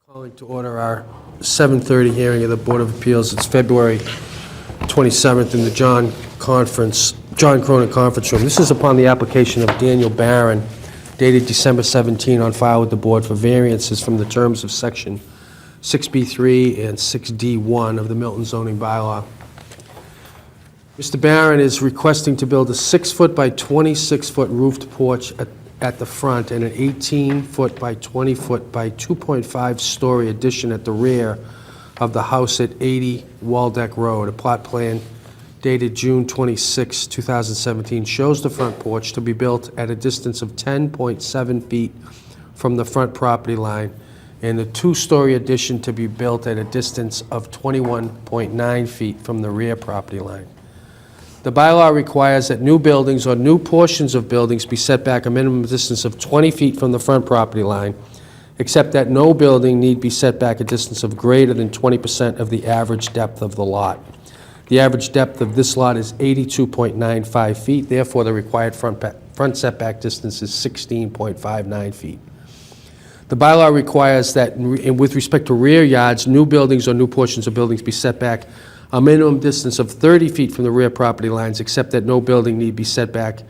Calling to order our 7:30 hearing of the Board of Appeals. It's February 27th in the John Cronin Conference Room. This is upon the application of Daniel Barron, dated December 17, on file with the Board for variances from the terms of Section 6B3 and 6D1 of the Milton zoning bylaw. Mr. Barron is requesting to build a 6-foot by 26-foot roofed porch at the front and an 18-foot by 20-foot by 2.5-story addition at the rear of the house at 80 Waldeck Road. A plot plan dated June 26, 2017 shows the front porch to be built at a distance of 10.7 feet from the front property line, and the 2-story addition to be built at a distance of 21.9 feet from the rear property line. The bylaw requires that new buildings or new portions of buildings be set back a minimum distance of 20 feet from the front property line, except that no building need be set back a distance of greater than 20% of the average depth of the lot. The average depth of this lot is 82.95 feet, therefore the required front setback distance is 16.59 feet. The bylaw requires that, with respect to rear yards, new buildings or new portions of buildings be set back a minimum distance of 30 feet from the rear property lines, except that no building need be set back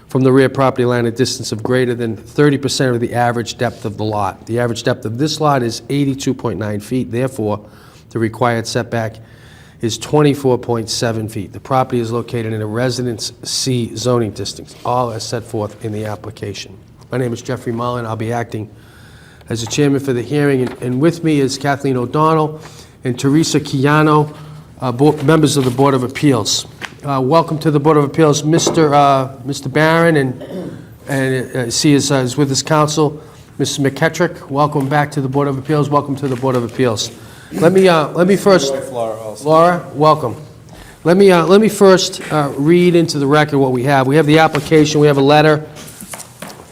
from the rear property line a distance of greater than 30% of the average depth of the lot. The average depth of this lot is 82.9 feet, therefore the required setback is 24.7 feet. The property is located in a Residence C zoning district, all as set forth in the application. My name is Jeffrey Mullen. I'll be acting as the chairman for the hearing, and with me is Kathleen O'Donnell and Teresa Chiano, members of the Board of Appeals. Welcome to the Board of Appeals, Mr. Barron, and see is with his counsel, Mrs. McKettrick. Welcome back to the Board of Appeals. Welcome to the Board of Appeals. Let me first, Laura, welcome. Let me first read into the record what we have. We have the application. We have a letter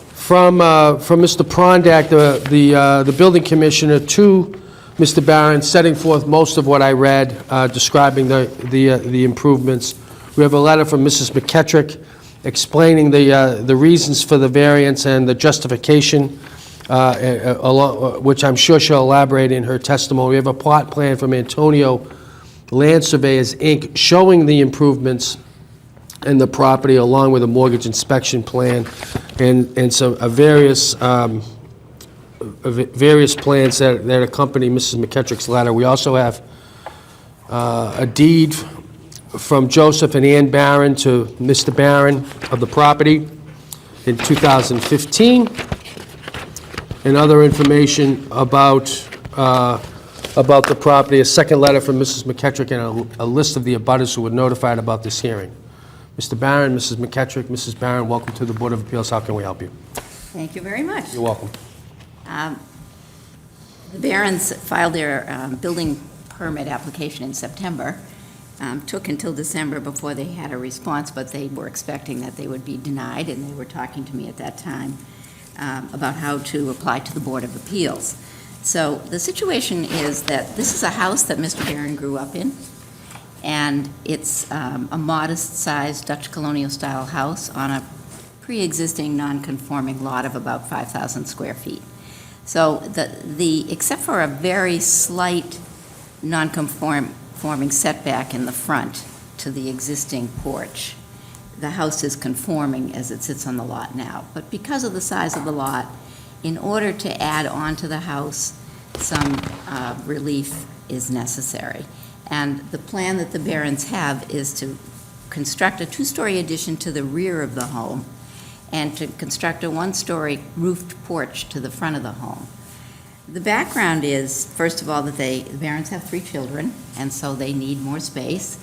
from Mr. Prondak, the building commissioner, to Mr. Barron, setting forth most of what I read, describing the improvements. We have a letter from Mrs. McKettrick explaining the reasons for the variance and the justification, which I'm sure she'll elaborate in her testimony. We have a plot plan from Antonio Land Surveyors, Inc., showing the improvements in the property, along with a mortgage inspection plan and some various plans that accompany Mrs. McKettrick's letter. We also have a deed from Joseph and Ann Barron to Mr. Barron of the property in 2015, and other information about the property. A second letter from Mrs. McKettrick and a list of the abutters who were notified about this hearing. Mr. Barron, Mrs. McKettrick, Mrs. Barron, welcome to the Board of Appeals. How can we help you? Thank you very much. You're welcome. The Barrons filed their building permit application in September. Took until December before they had a response, but they were expecting that they would be denied, and they were talking to me at that time about how to apply to the Board of Appeals. So the situation is that this is a house that Mr. Barron grew up in, and it's a modest-sized Dutch colonial-style house on a pre-existing non-conforming lot of about 5,000 square feet. So except for a very slight non-conforming setback in the front to the existing porch, the house is conforming as it sits on the lot now. But because of the size of the lot, in order to add on to the house, some relief is necessary. And the plan that the Barrons have is to construct a 2-story addition to the rear of the home and to construct a 1-story roofed porch to the front of the home. The background is, first of all, that the Barrons have 3 children, and so they need more space.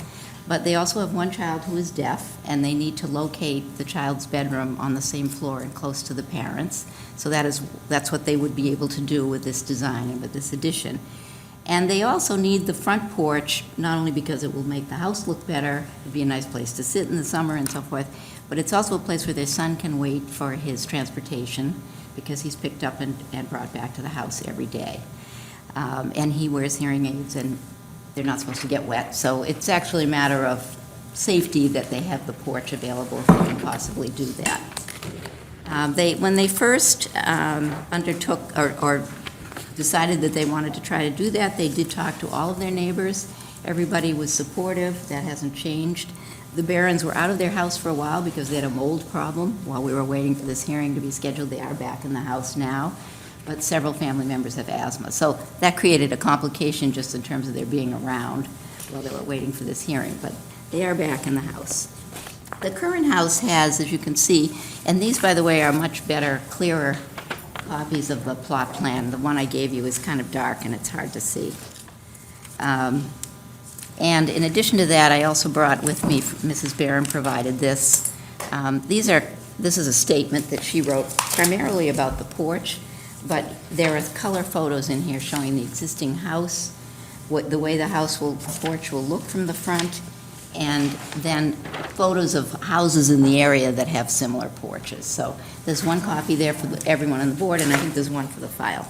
But they also have one child who is deaf, and they need to locate the child's bedroom on the same floor and close to the parents. So that's what they would be able to do with this design and with this addition. And they also need the front porch, not only because it will make the house look better, it'd be a nice place to sit in the summer and so forth, but it's also a place where their son can wait for his transportation, because he's picked up and brought back to the house every day. And he wears hearing aids, and they're not supposed to get wet. So it's actually a matter of safety that they have the porch available if they can possibly do that. When they first undertook or decided that they wanted to try to do that. They did talk to all of their neighbors. Everybody was supportive. That hasn't changed. The Barons were out of their house for a while because they had a mold problem. While we were waiting for this hearing to be scheduled, they are back in the house now, but several family members have asthma. So that created a complication just in terms of their being around while they were waiting for this hearing, but they are back in the house. The current house has, as you can see, and these, by the way, are much better, clearer copies of the plot plan. The one I gave you is kind of dark and it's hard to see. And in addition to that, I also brought with me, Mrs. Barron provided this. This is a statement that she wrote primarily about the porch, but there are color photos in here showing the existing house, the way the porch will look from the front, and then photos of houses in the area that have similar porches. So there's one copy there for everyone on the board, and I think there's one for the file.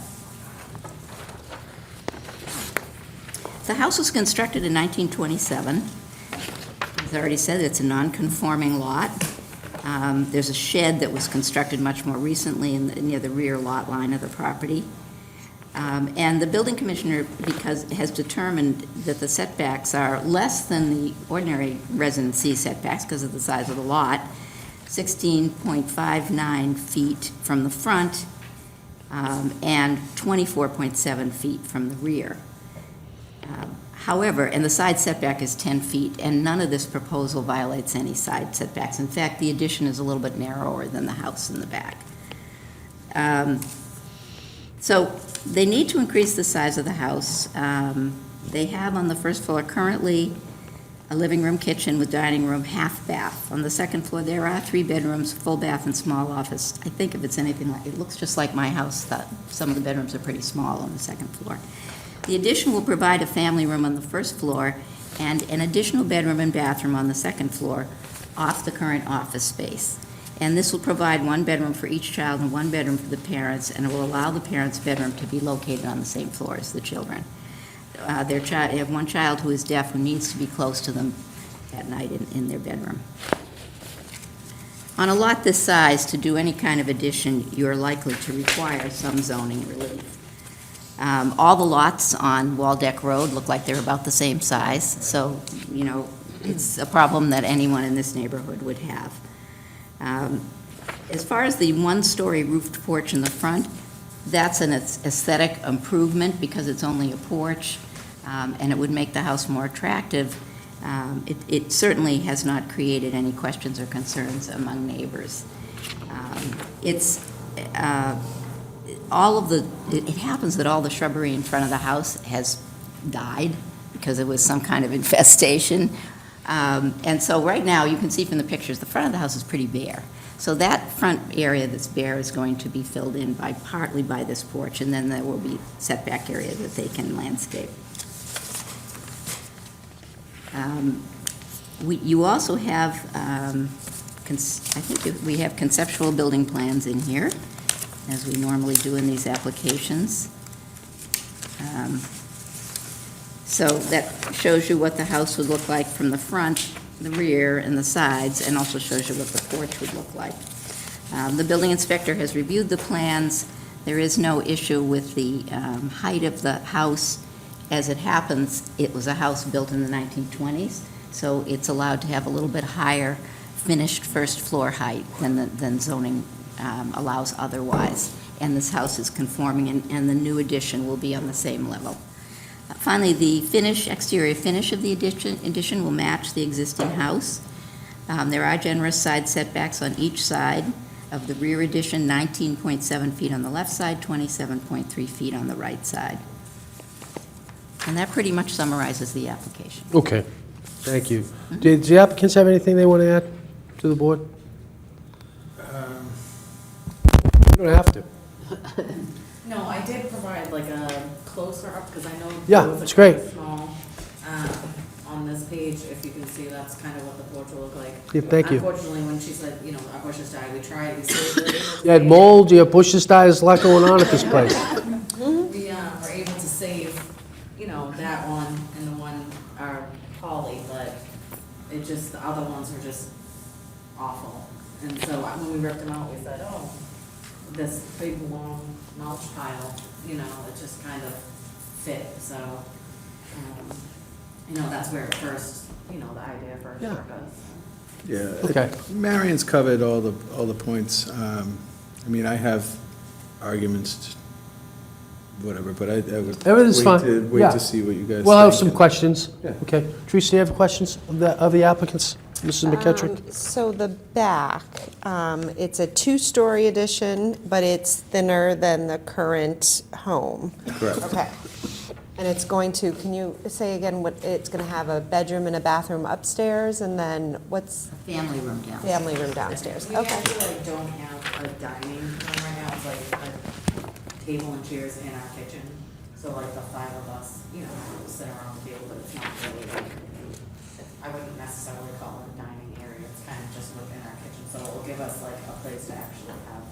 The house was constructed in 1927. As I already said, it's a non-conforming lot. There's a shed that was constructed much more recently near the rear lot line of the property. And the building commissioner, has determined that the setbacks are less than the ordinary residency setbacks because of the size of the lot, 16.59 feet from the front and 24.7 feet from the rear. However, and the side setback is 10 feet, and none of this proposal violates any side setbacks. In fact, the addition is a little bit narrower than the house in the back. So they need to increase the size of the house. They have on the first floor currently a living room, kitchen with dining room, half bath. On the second floor, there are 3 bedrooms, full bath and small office. I think if it's anything like, it looks just like my house, that some of the bedrooms are pretty small on the second floor. The addition will provide a family room on the first floor and an additional bedroom and bathroom on the second floor off the current office space. And this will provide 1 bedroom for each child and 1 bedroom for the parents, and it will allow the parents' bedroom to be located on the same floor as the children. They have 1 child who is deaf who needs to be close to them at night in their bedroom. On a lot this size, to do any kind of addition, you're likely to require some zoning relief. All the lots on Waldeck Road look like they're about the same size, so, it's a problem that anyone in this neighborhood would have. As far as the 1-story roofed porch in the front, that's an aesthetic improvement because it's only a porch, and it would make the house more attractive. It certainly has not created any questions or concerns among neighbors. It happens that all the shrubbery in front of the house has died because it was some kind of infestation. And so right now, you can see from the pictures, the front of the house is pretty bare. So that front area that's bare is going to be filled in partly by this porch, and then there will be setback area that they can landscape. You also have, I think we have conceptual building plans in here, as we normally do in these applications. So that shows you what the house would look like from the front, the rear, and the sides, and also shows you what the porch would look like. The building inspector has reviewed the plans. There is no issue with the height of the house. As it happens, it was a house built in the 1920s, so it's allowed to have a little bit higher finished first floor height than zoning allows otherwise. And this house is conforming, and the new addition will be on the same level. Finally, the exterior finish of the addition will match the existing house. There are generous side setbacks on each side of the rear addition, 19.7 feet on the left side, 27.3 feet on the right side. And that pretty much summarizes the application. Okay, thank you. Did the applicants have anything they want to add to the board? You don't have to. No, I did provide like a closer up, because I know. Yeah, there was a it's great. kind of small, on this page, if you can see, that's kind of what the porch will look like. Yeah, thank you. Unfortunately, when she said, our bushes died, we tried, we saved it. You had mold, you had bushes died, there's a lot going on at this place. We were able to save, that one and the one are poly, but it just, the other ones were just awful. And so when we ripped them out, we said, oh, this big long mulch pile you know, it just kind of fit, so, you know, that's where it first, you know, the idea first Yeah. surfaced. Yeah. Okay. Marion's covered all the points. I mean, I have arguments, whatever, but I would. Everything's fine. Wait Yeah. to see what you guys think. We'll have some questions. Yeah. Okay. Teresa, you have questions of the applicants? Mrs. McKettrick? So the back, it's a two-story addition, but it's thinner than the current home. Correct. Okay. And it's going to, can you say again what, it's going to have a bedroom and a bathroom upstairs, and then what's Family room down. family room downstairs? We Okay. actually like don't have a dining room right now, it's like a table and chairs in our kitchen. So like the five of us, you know, sit around the table, but it's not really like, I wouldn't necessarily call it a dining area, it's kind of just within our kitchen, so it will give us like a place to actually have.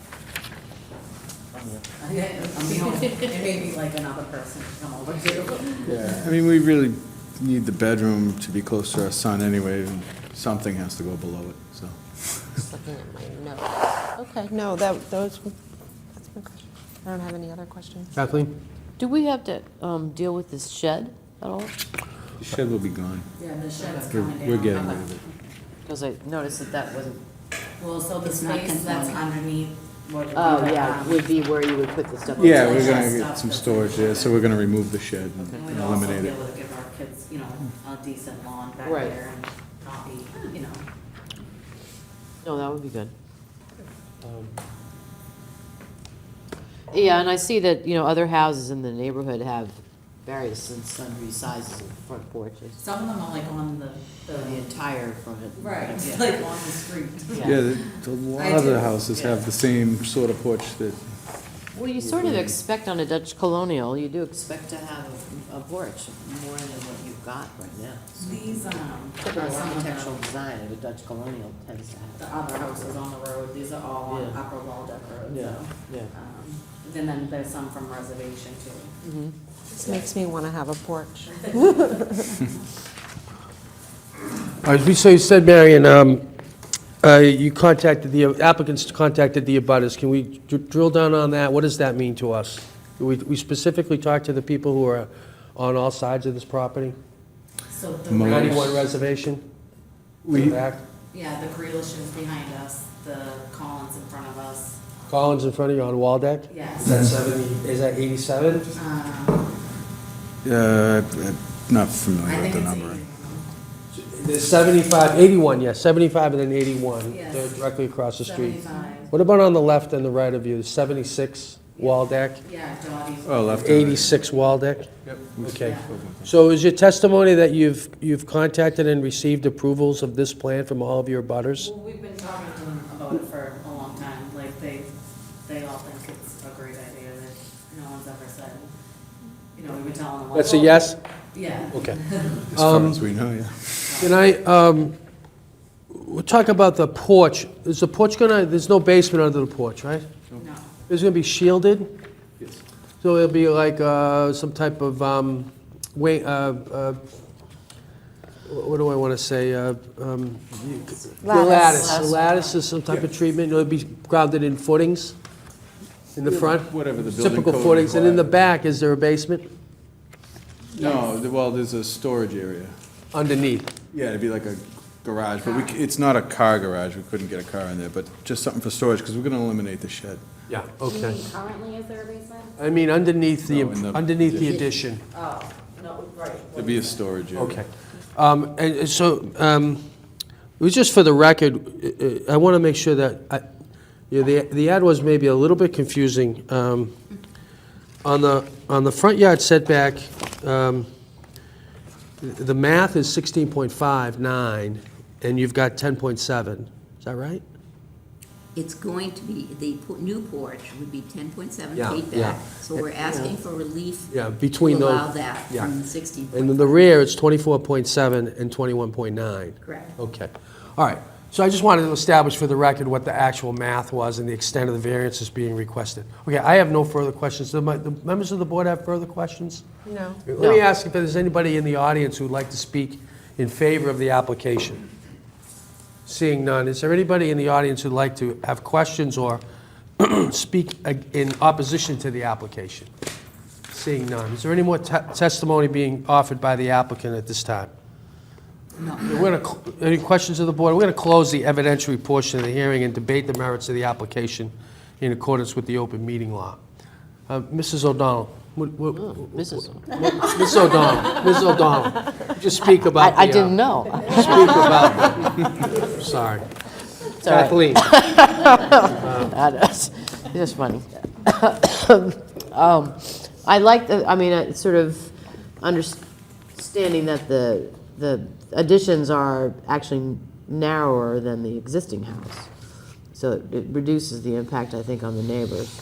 I mean, it may be like another person to come over to. Yeah, I mean, we really need the bedroom to be close to our son anyway, and something has to go below it, so. Just looking at my notes. Okay, no, that's my question. I don't have any other questions. Kathleen? Do we have to deal with this shed at all? The shed will be gone. Yeah, the shed's We're coming down. we're getting rid of it. Because I noticed that that wasn't, Well, so the It's not space that's conforming. underneath what would be oh, the, yeah, would be where you would put the stuff. Yeah, like we're that gonna stuff get some that's storage there, so we're gonna remove the shed And and we'd also eliminate be it. able to give our kids, you know, a decent lawn back Right. there and not be, you know. No, that would be good. Yeah, and I see that, you know, other houses in the neighborhood have various and sundry sizes of front porches. Some of them are like on The entire front. right, Yeah. like on the street. Yeah, a lot of the houses have the same sort of porch that, Well, you sort of expect on a Dutch colonial, you do expect to have a porch more than what you've got right now. These, are Typical some of architectural the, design of a Dutch colonial tends to the have. other houses on the road, these are all on Yeah. Upper Waldeck Road, Yeah, so. yeah. And then there's some from Reservation too. This makes me want to have a porch. All right, so you said, Marion, you contacted, the applicants contacted the abutters. Can we drill down on that? What does that mean to us? We specifically talked to the people who are on all sides of this property? So the, Most- 91 reservation? We- Back? yeah, the Grealish is behind us, the Collins in front of us, Collins in front of you on Waldeck? yes. Is that 70, is that 87? I'm not I familiar with think the it's number. 80. There's 75, 81, yes, 75 and then 81. Yes. They're directly across the street. 75. What about on the left and the right of you? 76 Waldeck? Yeah, Dottie's. Oh, left. and right. 86 Waldeck? Yep. Okay. Yeah. So is your testimony that you've contacted and received approvals of this plan from all of your butters? Well, we've been talking to them about it for a long time, like they all think it's a great idea that no one's ever said, you know, we've been telling them. like, That's a well, yes? Yeah. Okay. As far as we know, yeah. Can I, we'll talk about the porch. Is the porch gonna, there's no basement under the porch, right? No, It's gonna be shielded? Yes. So it'll be like some type of, what do I want to say? Lattice. A lattice is some type of treatment. It'll be grounded in footings in the front? Whatever the building Typical code footings. And in the requires. back, is there a basement No, well, there's a storage area. underneath? Yeah, it'd be like a garage, but it's not a car garage, we couldn't get a car in there, but just something for storage, because we're gonna eliminate the shed. Yeah, okay. currently is there a basement? I mean, underneath No, in the underneath the addition. addition. Oh, no, right. There'd be a storage area. Okay. And so, it was just for the record, I want to make sure that, the ad was maybe a little bit confusing. On the front yard setback, the math is 16.59, and you've got 10.7. Is that right? It's going to be, the new porch would be 10.7 Yeah, feet yeah. back. So we're asking for relief Yeah, to between those. allow that yeah. from the 16. And in the rear, it's 24.7 and 21.9. Correct. Okay, all right. So I just wanted to establish for the record what the actual math was and the extent of the variances being requested. Okay, I have no further questions. Do the members of the board have further questions? No. Let me ask if there's anybody in the audience who'd like to speak in favor of the application. Seeing none, is there anybody in the audience who'd like to have questions or speak in opposition to the application? Seeing none. Is there any more testimony being offered by the applicant at this time? No. Any questions of the board? We're going to close the evidentiary portion of the hearing and debate the merits of the application in accordance with the open meeting law. Mrs. O'Donnell. Mrs. Ms. O'Donnell. Ms. O'Donnell. Just speak about I didn't know. Speak about. Sorry. It's all right. Kathleen. That's just funny. I like sort of understanding that the additions are actually narrower than the existing house. So it reduces the impact, I think, on the neighbors.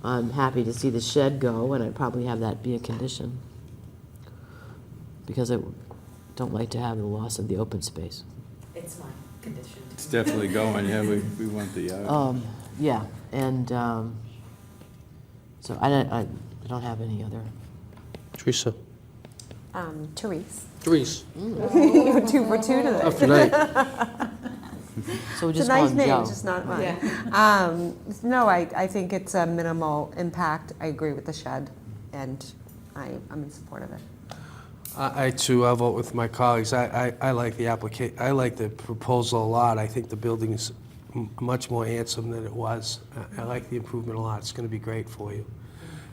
I'm happy to see the shed go, and I'd probably have that be a condition. Because I don't like to have the loss of the open space. It's my condition. It's definitely going, yeah, we want the, Yeah, and so I don't have any other. Teresa. Therese. Therese. You were 2 for 2 today. Tough tonight. So we It's just a nice call him name, Joe. just not mine. No, I think it's a minimal impact. I agree with the shed, and I'm in support of it. I too, I'll vote with my colleagues. I like the I like the proposal a lot. I think the building is much more handsome than it was. I like the improvement a lot. It's going to be great for you.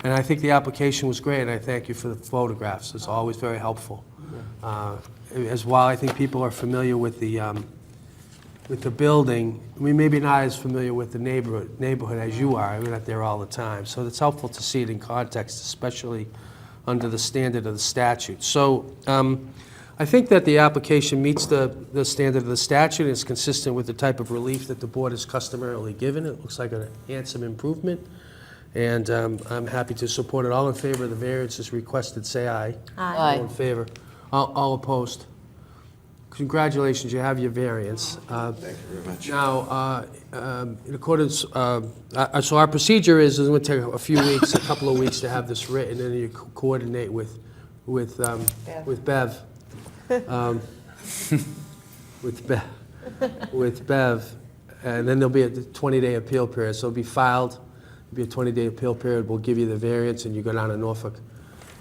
And I think the application was great, and I thank you for the photographs. It's always very helpful. As well, I think people are familiar with the building. I mean, maybe not as familiar with the neighborhood as you are. I'm not there all the time. So it's helpful to see it in context, especially under the standard of the statute. So I think that the application meets the standard of the statute and is consistent with the type of relief that the board has customarily given. It looks like a handsome improvement, and I'm happy to support it. All in favor of the variance as requested, say aye. Aye. All in favor? All opposed? Congratulations, you have your variance. thank you very much. Now, in accordance, so our procedure is it's going to take a couple of weeks to have this written, and you coordinate with Bev. With Bev, and then there'll be a 20-day appeal period. So it'll be filed, there'll be a 20-day appeal period. We'll give you the variance, and you go down to Norfolk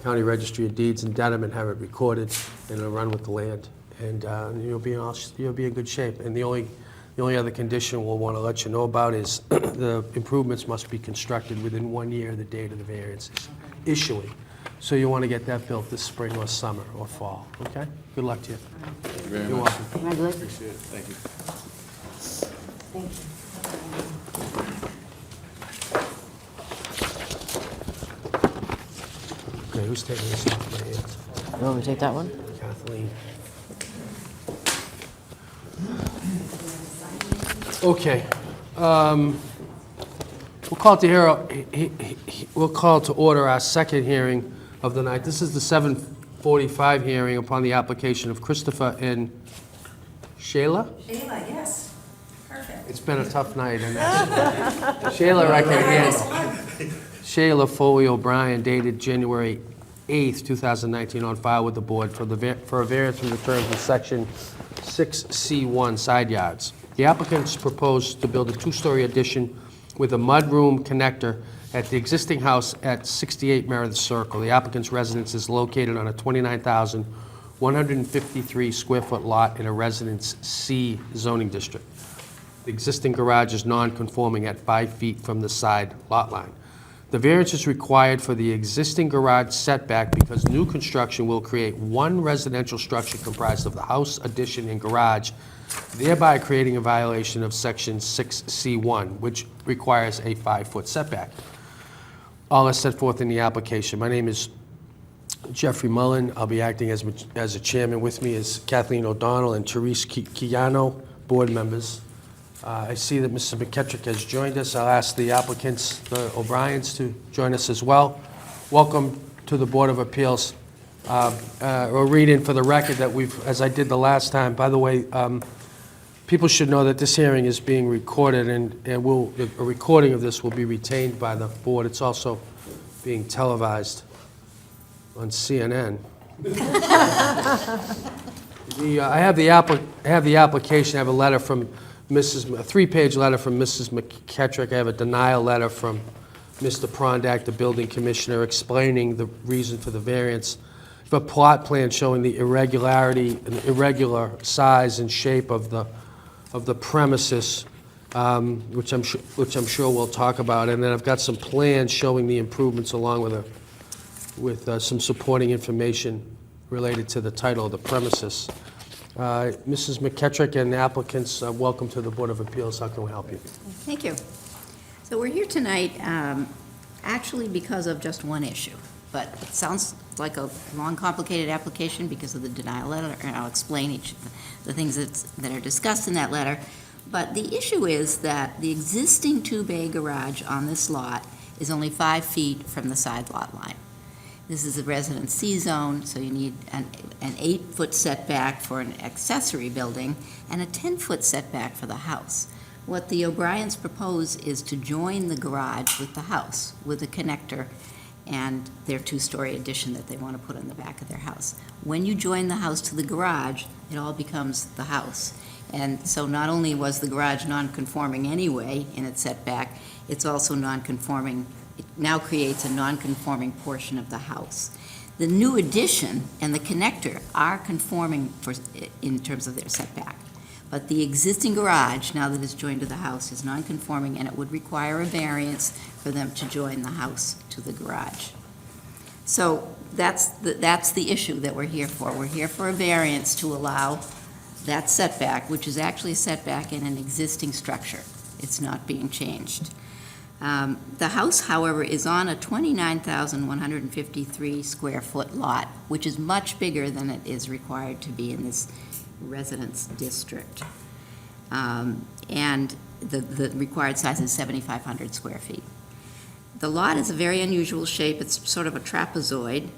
County Registry of Deeds in Dedham and have it recorded, and it'll run with the land. And you'll be in good shape. And the only other condition we'll want to let you know about is the improvements must be constructed within 1 year of the date of the variance issuing. So you want to get that built this spring or summer or fall, okay? Good luck to you. Thank you very You're much. welcome. Congratulations. Appreciate it, thank you. Okay, who's taking this off my hands? You want me to take that one? Kathleen. Okay. We'll call to order our second hearing of the night. This is the 7:45 hearing upon the application of Christopher and Shayla. Shayla, yes, perfect. It's been a tough night, and that's Shayla, I can handle. Shayla Foley O'Brien, dated January 8th, 2019, on file with the board for a variance from the terms of section 6C1 side yards. The applicants proposed to build a 2-story addition with a mudroom connector at the existing house at 68 Meredith Circle. The applicant's residence is located on a 29,153 square foot lot in a Residence C zoning district. The existing garage is non-conforming at 5 feet from the side lot line. The variance is required for the existing garage setback because new construction will create one residential structure comprised of the house, addition, and garage, thereby creating a violation of section 6C1, which requires a 5-foot setback. All is set forth in the application. My name is Jeffrey Mullen. I'll be acting as a chairman. With me is Kathleen O'Donnell and Therese Chiano, board members. I see that Mrs. McKettrick has joined us. I'll ask the applicants, the O'Briens, to join us as well. Welcome to the Board of Appeals. We'll read in for the record that as I did the last time, by the way, people should know that this hearing is being recorded, and a recording of this will be retained by the board. It's also being televised on CNN. I have the application. I have a letter from a 3-page letter from Mrs. McKettrick. I have a denial letter from Mr. Prondak, the building commissioner, explaining the reason for the variance. The plot plan showing the irregularity, and irregular size and shape of the premises, which I'm sure we'll talk about. And then I've got some plans showing the improvements along with some supporting information related to the title of the premises. Mrs. McKettrick and applicants, welcome to the Board of Appeals. How can we help you? Thank you. So we're here tonight actually because of just one issue, but it sounds like a long, complicated application because of the denial letter, and I'll explain each of the things that are discussed in that letter. But the issue is that the existing two-bay garage on this lot is only 5 feet from the side lot line. This is a residence C zone, so you need an 8-foot setback for an accessory building and a 10-foot setback for the house. What the O'Briens propose is to join the garage with the house, with a connector and their 2-story addition that they want to put on the back of their house. When you join the house to the garage, it all becomes the house. And so not only was the garage non-conforming anyway in its setback, it's also non-conforming. It now creates a non-conforming portion of the house. The new addition and the connector are conforming in terms of their setback. But the existing garage, now that it's joined to the house, is non-conforming, and it would require a variance for them to join the house to the garage. So that's the issue that we're here for. We're here for a variance to allow that setback, which is actually a setback in an existing structure. It's not being changed. The house, however, is on a 29,153 square foot lot, which is much bigger than it is required to be in this residence district. And the required size is 7,500 square feet. The lot is a very unusual shape. It's sort of a trapezoid.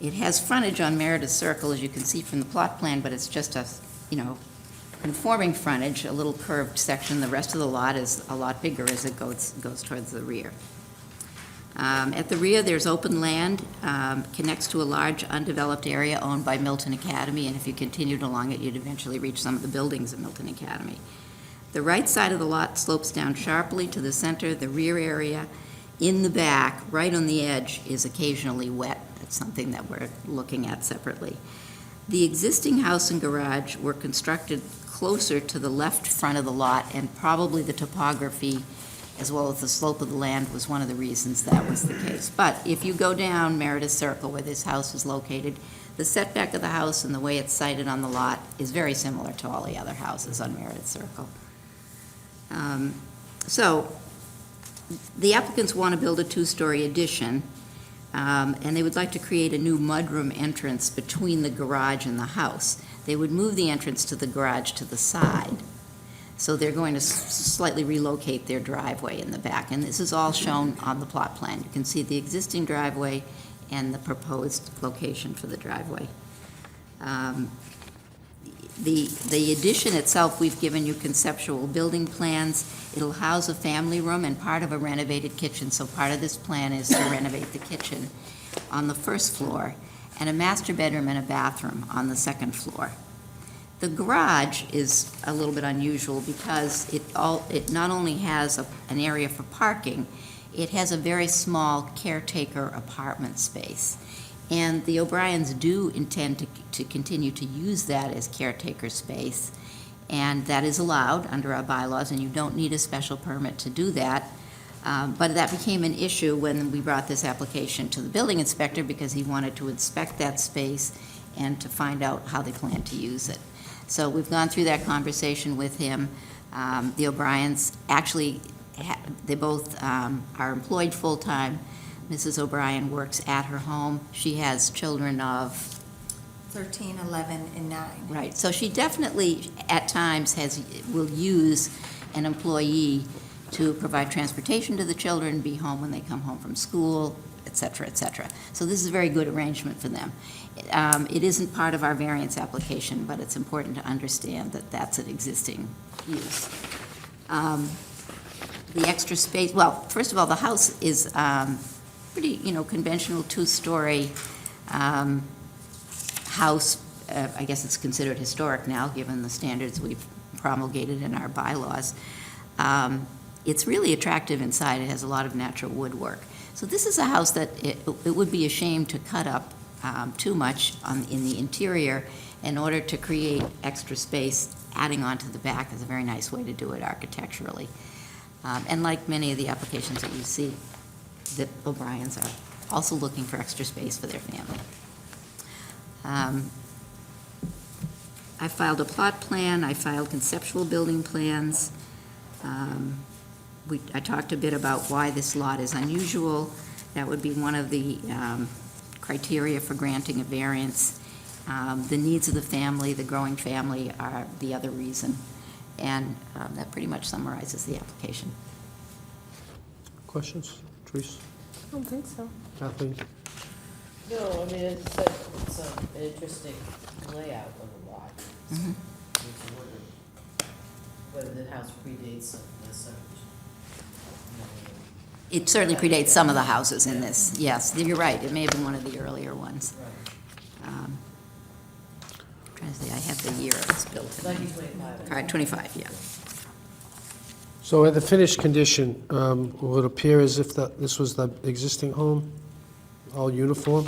It has frontage on Meredith Circle, as you can see from the plot plan, but it's just a, conforming frontage, a little curved section. The rest of the lot is a lot bigger as it goes towards the rear. At the rear, there's open land, connects to a large undeveloped area owned by Milton Academy, and if you continued along it, you'd eventually reach some of the buildings at Milton Academy. The right side of the lot slopes down sharply to the center. The rear area in the back, right on the edge, is occasionally wet. That's something that we're looking at separately. The existing house and garage were constructed closer to the left front of the lot, and probably the topography as well as the slope of the land was one of the reasons that was the case. But if you go down Meredith Circle, where this house is located, the setback of the house and the way it's sited on the lot is very similar to all the other houses on Meredith Circle. So the applicants want to build a 2-story addition, and they would like to create a new mudroom entrance between the garage and the house. They would move the entrance to the garage to the side. So they're going to slightly relocate their driveway in the back, and this is all shown on the plot plan. You can see the existing driveway and the proposed location for the driveway. The addition itself, we've given you conceptual building plans. It'll house a family room and part of a renovated kitchen, so part of this plan is to renovate the kitchen on the first floor, and a master bedroom and a bathroom on the second floor. The garage is a little bit unusual because it not only has an area for parking, it has a very small caretaker apartment space. And the O'Briens do intend to continue to use that as caretaker space, and that is allowed under our bylaws, and you don't need a special permit to do that. But that became an issue when we brought this application to the building inspector because he wanted to inspect that space and to find out how they plan to use it. So we've gone through that conversation with him. The O'Briens, actually, they both are employed full-time. Mrs. O'Brien works at her home. She has children of 13, 11, and 9. Right, so she definitely, at times, will use an employee to provide transportation to the children, be home when they come home from school, et cetera, et cetera. So this is a very good arrangement for them. It isn't part of our variance application, but it's important to understand that that's an existing use. The extra space, well, first of all, the house is pretty, conventional 2-story house. I guess it's considered historic now, given the standards we've promulgated in our bylaws. It's really attractive inside. It has a lot of natural woodwork. So this is a house that it would be a shame to cut up too much in the interior in order to create extra space. Adding on to the back is a very nice way to do it architecturally. And like many of the applications that you see, the O'Briens are also looking for extra space for their family. I filed a plot plan, I filed conceptual building plans. I talked a bit about why this lot is unusual. That would be one of the criteria for granting a variance. The needs of the family, the growing family, are the other reason. And that pretty much summarizes the application. Questions? Therese? I don't think so. Kathleen? No, I mean, it's an interesting layout of the lot. Mhm. Whether the house predates the subdivision. It certainly predates some of the houses in this, yes. You're right, it may have been one of the earlier ones. Trying to think, I have the year it was built in. 1925. All right, 25, yeah. So at the finished condition, will it appear as if this was the existing home, all uniform?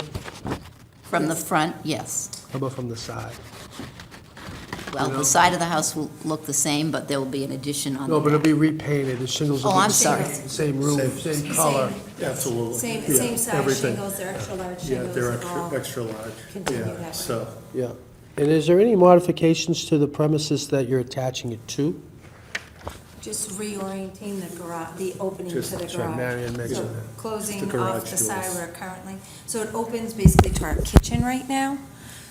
From the front, yes. How about from the side? Well, the side of the house will look the same, but there will be an addition on the No, but it'll back. be repainted, the shingles will Oh, be I'm the sorry. same roof, same color. Absolutely. Same, Yeah, same size everything. shingles, they're extra large Yeah, shingles. they're that all extra large, continue that yeah, way. so. Yeah. And is there any modifications to the premises that you're attaching it to? Just reorienting the garage, the opening to Just- the That's garage. right, Marion mentioned So that. closing Just the off garage the side doors. where currently, so it opens basically to our kitchen right now.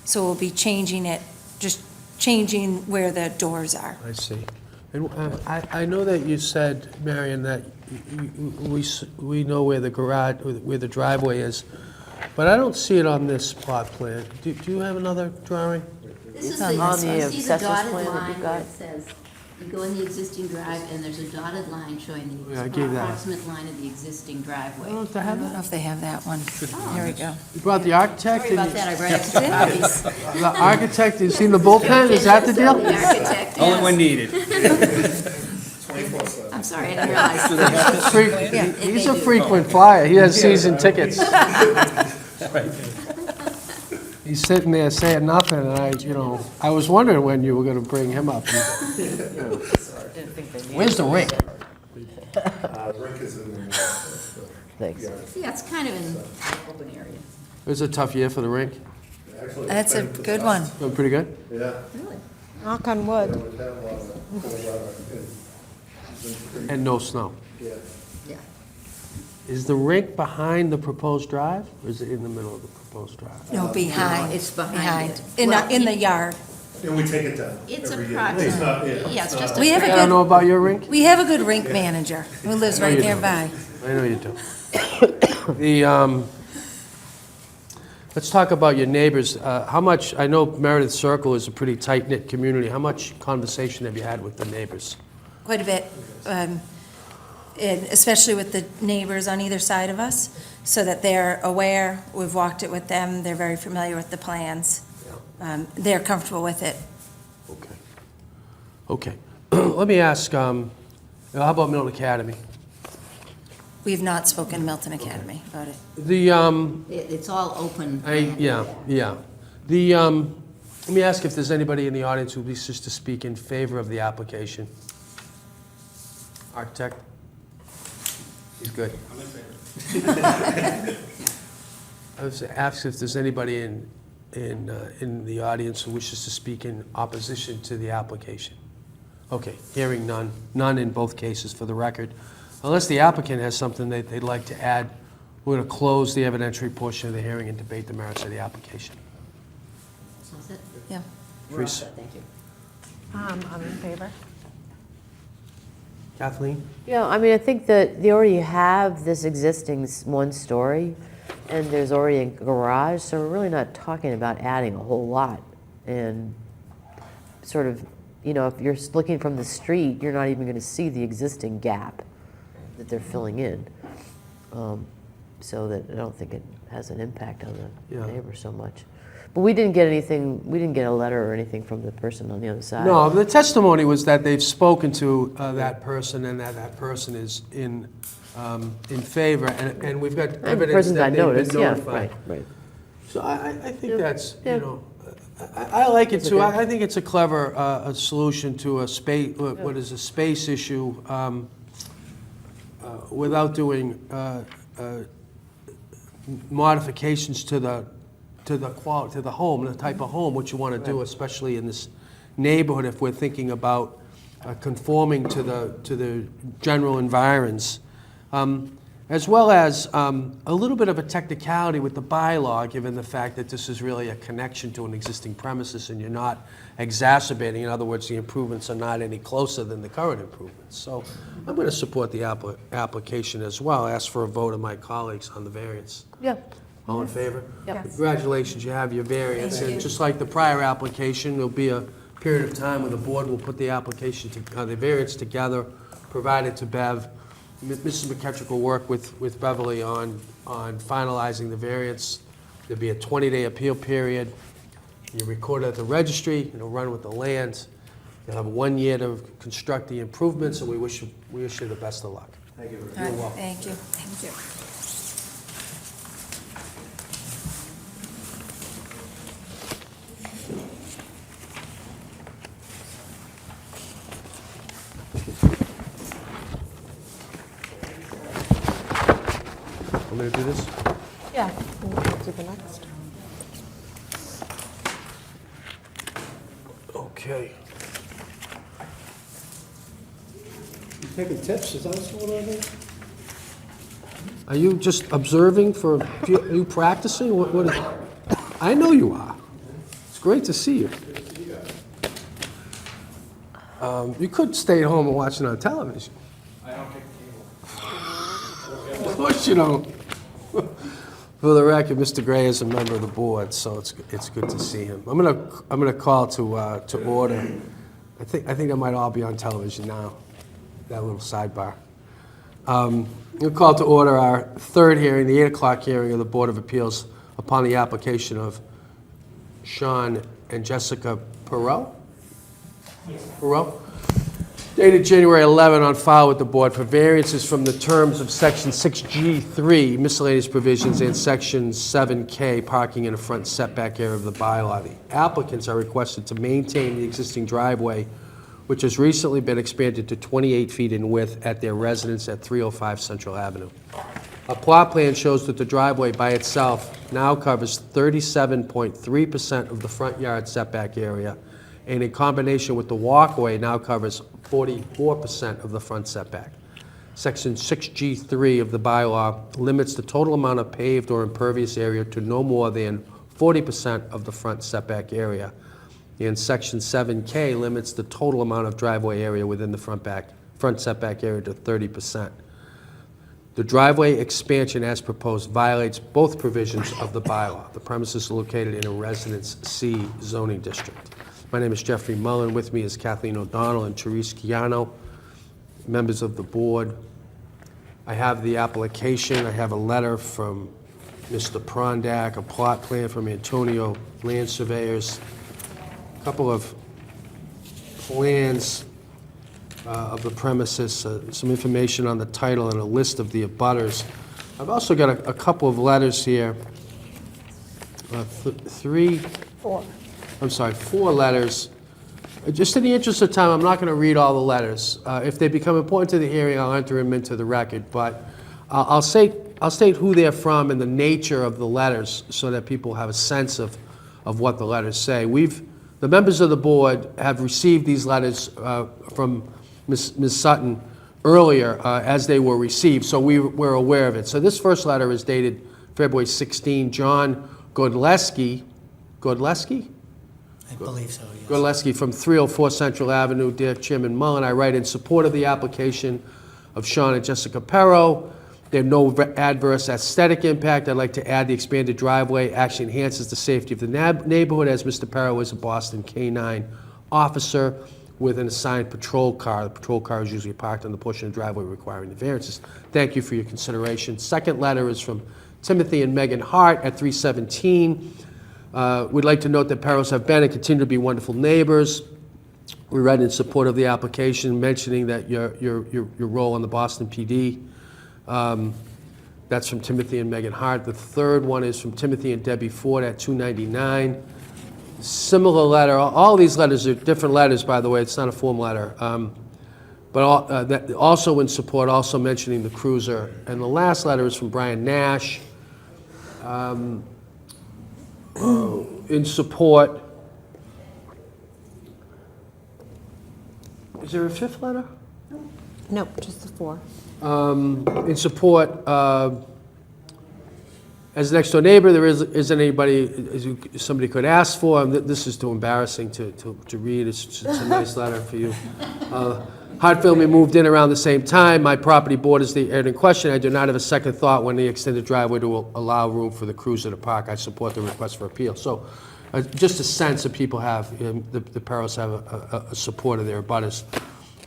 So we'll be changing it, just changing where the doors are. I see. And I know that you said, Marion, that we know where the garage, where the driveway is, but I don't see it on this plot plan. Do you have another drawing? This is On the you see the assessor's dotted plan that line you've where got? it says, you go in the existing drive, and there's a dotted line showing Yeah, I the gave that. approximate line of the existing driveway. Oh, do I I have don't know that? if they have that one. Here we go. You brought the architect? Sorry about and that, I brought extra copies. The architect, you seen the bullpen? Is that the deal? The architect, Only when yes. needed. I'm sorry, I didn't realize. He's a frequent flyer. He has season tickets. He's sitting there saying nothing, and I was wondering when you were gonna bring him up. Where's the rink? Rick is in there. Thanks. Yeah, it's kind of in an open area. It was a tough year for the rink. That's a good one. Doing pretty good? Yeah. Really? Knock on wood. We've had a lot of cold weather. And no snow. Yeah. Yeah. Is the rink behind the proposed drive, or is it in the middle of the proposed drive? No, behind. It's behind it. In Well, the yard. And we take it down It's every year. approximate. It's not, yeah. Yeah, it's just a. We have a I don't know about your rink? We have a good rink manager who lives right you do. nearby. I know you do. Let's talk about your neighbors. How much, I know Meredith Circle is a pretty tight-knit community. How much conversation have you had with the neighbors? Quite a bit, and especially with the neighbors on either side of us, so that they're aware. We've walked it with them. They're very familiar with the plans. They're comfortable with it. Okay. Okay. Let me ask, how about Milton Academy? We've not spoken to Milton Academy about it. The, It's all open. yeah. Let me ask if there's anybody in the audience who wishes to speak in favor of the application. Architect? He's good. I was asked if there's anybody in the audience who wishes to speak in opposition to the application. Okay, hearing none. None in both cases, for the record. Unless the applicant has something that they'd like to add, we're going to close the evidentiary portion of the hearing and debate the merits of the application. So is it? Yeah. We're all Therese? set, thank you. I'm in favor. Kathleen? Yeah, I mean, I think that they already have this existing one story, and there's already a garage, so we're really not talking about adding a whole lot. And sort of, if you're looking from the street, you're not even going to see the existing gap that they're filling in. So that I don't think it has an impact on the Yeah. neighbor so much. But we didn't get anything, we didn't get a letter or anything from the person on the other side. No, the testimony was that they've spoken to that person and that person is in favor, and we've got And evidence persons that I they've been noticed, yeah, notified. right. So I think Yeah. that's, Yeah. you know, I like it It's too. okay. I think it's a clever solution to a space, what is a space issue, without doing modifications to the quality, to the home, the type of home, what you want to do, especially in this neighborhood, if we're thinking about conforming to the general environs. As well as a little bit of a technicality with the bylaw, given the fact that this is really a connection to an existing premises and you're not exacerbating. In other words, the improvements are not any closer than the current improvements. So I'm going to support the application as well. Ask for a vote of my colleagues on the variance. Yeah. All in favor? Yep. Congratulations, you have your variance. Thank And you. just like the prior application, there'll be a period of time when the board will put the application, the variance together, provided to Bev. Mrs. McKetrick will work with Beverly on finalizing the variance. There'll be a 20-day appeal period. You record it at the registry, it'll run with the land. You'll have 1 year to construct the improvements, and we wish you the best of luck. Thank you. All right, thank you. Thank you. Want me to do this? Yeah. Do the next. Okay. You taking tips, is that what's going on here? Are you just observing for, are you practicing? What is, I know you are. It's great to see you. You could stay at home and watch it on television. I don't get cable. Of course you don't. For the record, Mr. Gray is a member of the board, so it's good to see him. I'm gonna call to order. I think that might all be on television now, that little sidebar. We'll call to order our third hearing, the 8 o'clock hearing of the Board of Appeals upon the application of Sean and Jessica Perot? Perot? Dated January 11, on file with the board for variances from the terms of Section 6G3 miscellaneous provisions and Section 7K parking in a front setback area of the bylaw. The applicants are requested to maintain the existing driveway, which has recently been expanded to 28 feet in width at their residence at 305 Central Avenue. A plot plan shows that the driveway by itself now covers 37.3% of the front yard setback area, and in combination with the walkway now covers 44% of the front setback. Section 6G3 of the bylaw limits the total amount of paved or impervious area to no more than 40% of the front setback area. And Section 7K limits the total amount of driveway area within the front setback area to 30%. The driveway expansion as proposed violates both provisions of the bylaw. The premises is located in a Residence C zoning district. My name is Jeffrey Mullen. With me is Kathleen O'Donnell and Therese Chiano, members of the board. I have the application. I have a letter from Mr. Prondak, a plot plan from Antonio Land Surveyors, a couple of plans of the premises, some information on the title, and a list of the abutters. I've also got a couple of letters here, four letters. Just in the interest of time, I'm not going to read all the letters. If they become important to the hearing, I'll enter them into the record, but I'll state who they're from and the nature of the letters so that people have a sense of what the letters say. The members of the board have received these letters from Ms. Sutton earlier as they were received, so we're aware of it. So this first letter is dated February 16. John Godleski? I believe so, yes. Godleski from 304 Central Avenue. Dear Chairman Mullen, I write in support of the application of Sean and Jessica Perot. They have no adverse aesthetic impact. I'd like to add the expanded driveway actually enhances the safety of the neighborhood, as Mr. Perot is a Boston K-9 officer with an assigned patrol car. The patrol car is usually parked on the portion of the driveway requiring the variances. Thank you for your consideration. Second letter is from Timothy and Megan Hart at 317 We'd like to note that Perros have been and continue to be wonderful neighbors. We read in support of the application mentioning that your role on the Boston PD. That's from Timothy and Megan Hart. The third one is from Timothy and Debbie Ford at 299. Similar letter. All these letters are different letters, by the way. It's not a form letter. That also in support, also mentioning the cruiser. And the last letter is from Brian Nash. In support. Is there a fifth letter? Nope, just the 4. In support, as a next door neighbor, there isn't anybody somebody could ask for. This is too embarrassing to read. It's a nice letter for you. Hartfield, we moved in around the same time. My property borders the area in question. I do not have a second thought when the extended driveway to allow room for the cruiser to park. I support the request for appeal. So just a sense that people have, the Perros have a support of their abutters.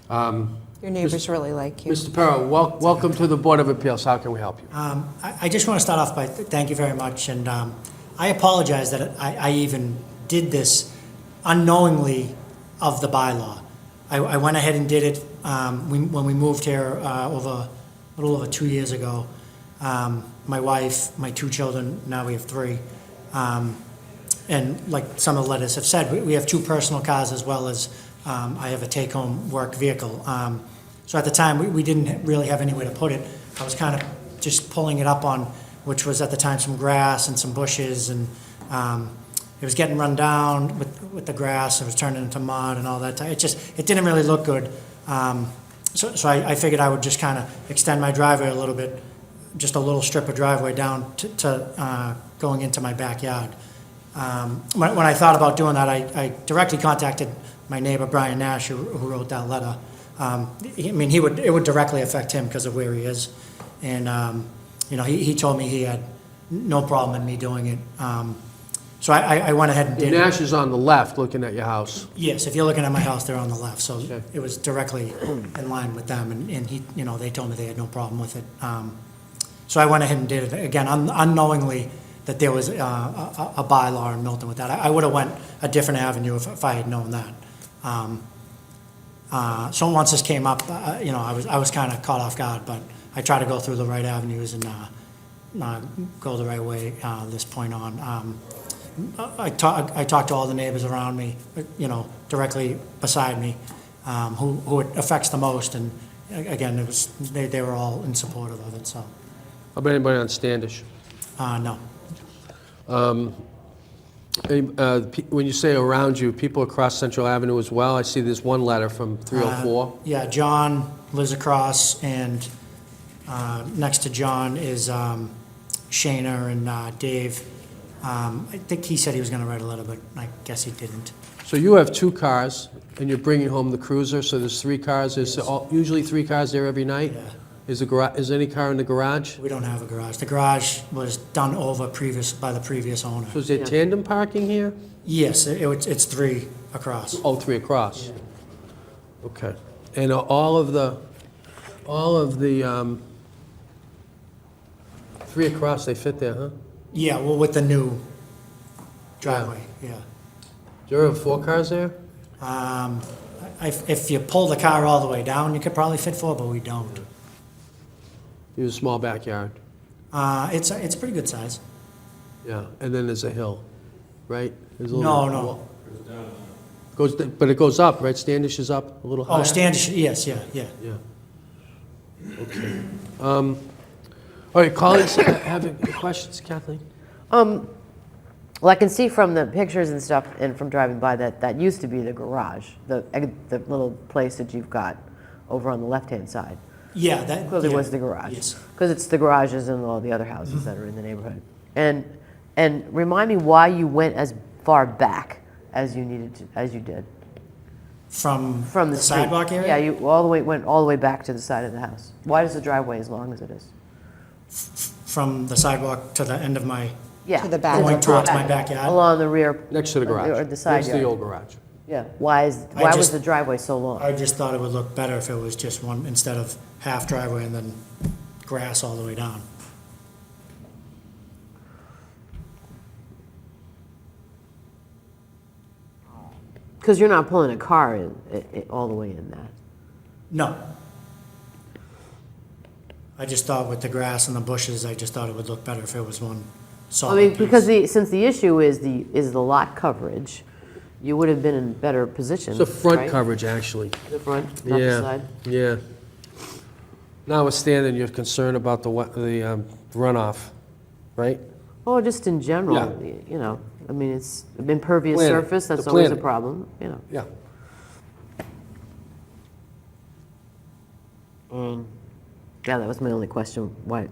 Your neighbors really like you. Mr. Perro, welcome to the Board of Appeals. How can we help you? I just want to start off by thank you very much, and I apologize that I even did this unknowingly of the bylaw. I went ahead and did it when we moved here a little over 2 years ago. My wife, my 2 children, now we have 3. And like some of the letters have said, we have 2 personal cars as well as I have a take-home work vehicle. So at the time, we didn't really have anywhere to put it. I was kind of just pulling it up on, which was at the time some grass and some bushes, and it was getting run down with the grass. It was turning into mud and all that. It didn't really look good. So I figured I would just kind of extend my driveway a little bit, just a little strip of driveway down to going into my backyard. When I thought about doing that, I directly contacted my neighbor, Brian Nash, who wrote that letter. It would directly affect him because of where he is. And, he told me he had no problem in me doing it. So I went ahead and did it. Nash is on the left, looking at your house. Yes, if you're looking at my house, they're on the left. So Okay. it was directly in line with them. And he, they told me they had no problem with it. So I went ahead and did it. Again, unknowingly that there was a bylaw in Milton with that. I would have went a different avenue if I had known that. So once this came up, I was kind of caught off guard, but I try to go through the right avenues and go the right way this point on. I talked to all the neighbors around me, directly beside me, who it affects the most, and again, they were all in support of it. So How about anybody on Standish? no. When you say around you, people across Central Avenue as well? I see there's one letter from 304. Yeah, John lives across, and next to John is Shayna and Dave. I think he said he was going to write a letter, but I guess he didn't. So you have 2 cars, and you're bringing home the cruiser, so there's 3 cars. There's usually 3 cars there every night? Yeah. Is any car in the garage? We don't have a garage. The garage was done over by the previous owner. So is there tandem parking here? Yes, it's 3 across. Oh, 3 across. Okay. And all of the 3 across, they fit there, huh? Yeah, well, with the new driveway, yeah. Do you have 4 cars there? If you pull the car all the way down, you could probably fit 4, but we don't. You have a small backyard. It's a pretty good size. Yeah, and then there's a hill, right? There's a No. But it goes up, right? Standish is up a little higher? Oh, Standish, yes, yeah. Yeah. Okay. All right, colleagues, have any questions, Kathleen? Well, I can see from the pictures and stuff and from driving by that used to be the garage, the little place that you've got over on the left-hand side. Yeah, that Clearly yeah, was the garage. Yes. Because it's the garages and all the other houses that are in the neighborhood. And remind me why you went as far back as you did. From From the street. sidewalk area? Yeah, you went all the way back to the side of the house. Why is the driveway as long as it is? From the sidewalk to the end of my, Yeah. To the back. going towards my backyard. Along the rear. Next to the garage. Or the side Next to the yard. old garage. Yeah. Why was just- the driveway so long? I just thought it would look better if it was just one, instead of half driveway and then grass all the way down. Because you're not pulling a car in, all the way in that. No. I just thought with the grass and the bushes, I just thought it would look better if it was one I solid mean, piece. because since the issue is the lot coverage, you would have been in better position, It's the front right? coverage, actually. The front, not the Yeah, side? yeah. Notwithstanding your concern about the runoff, right? Oh, just in general, Yeah. you know, I mean, it's impervious Planet, surface, that's the always a planet. problem, you know. Yeah. Yeah, that was my only question, why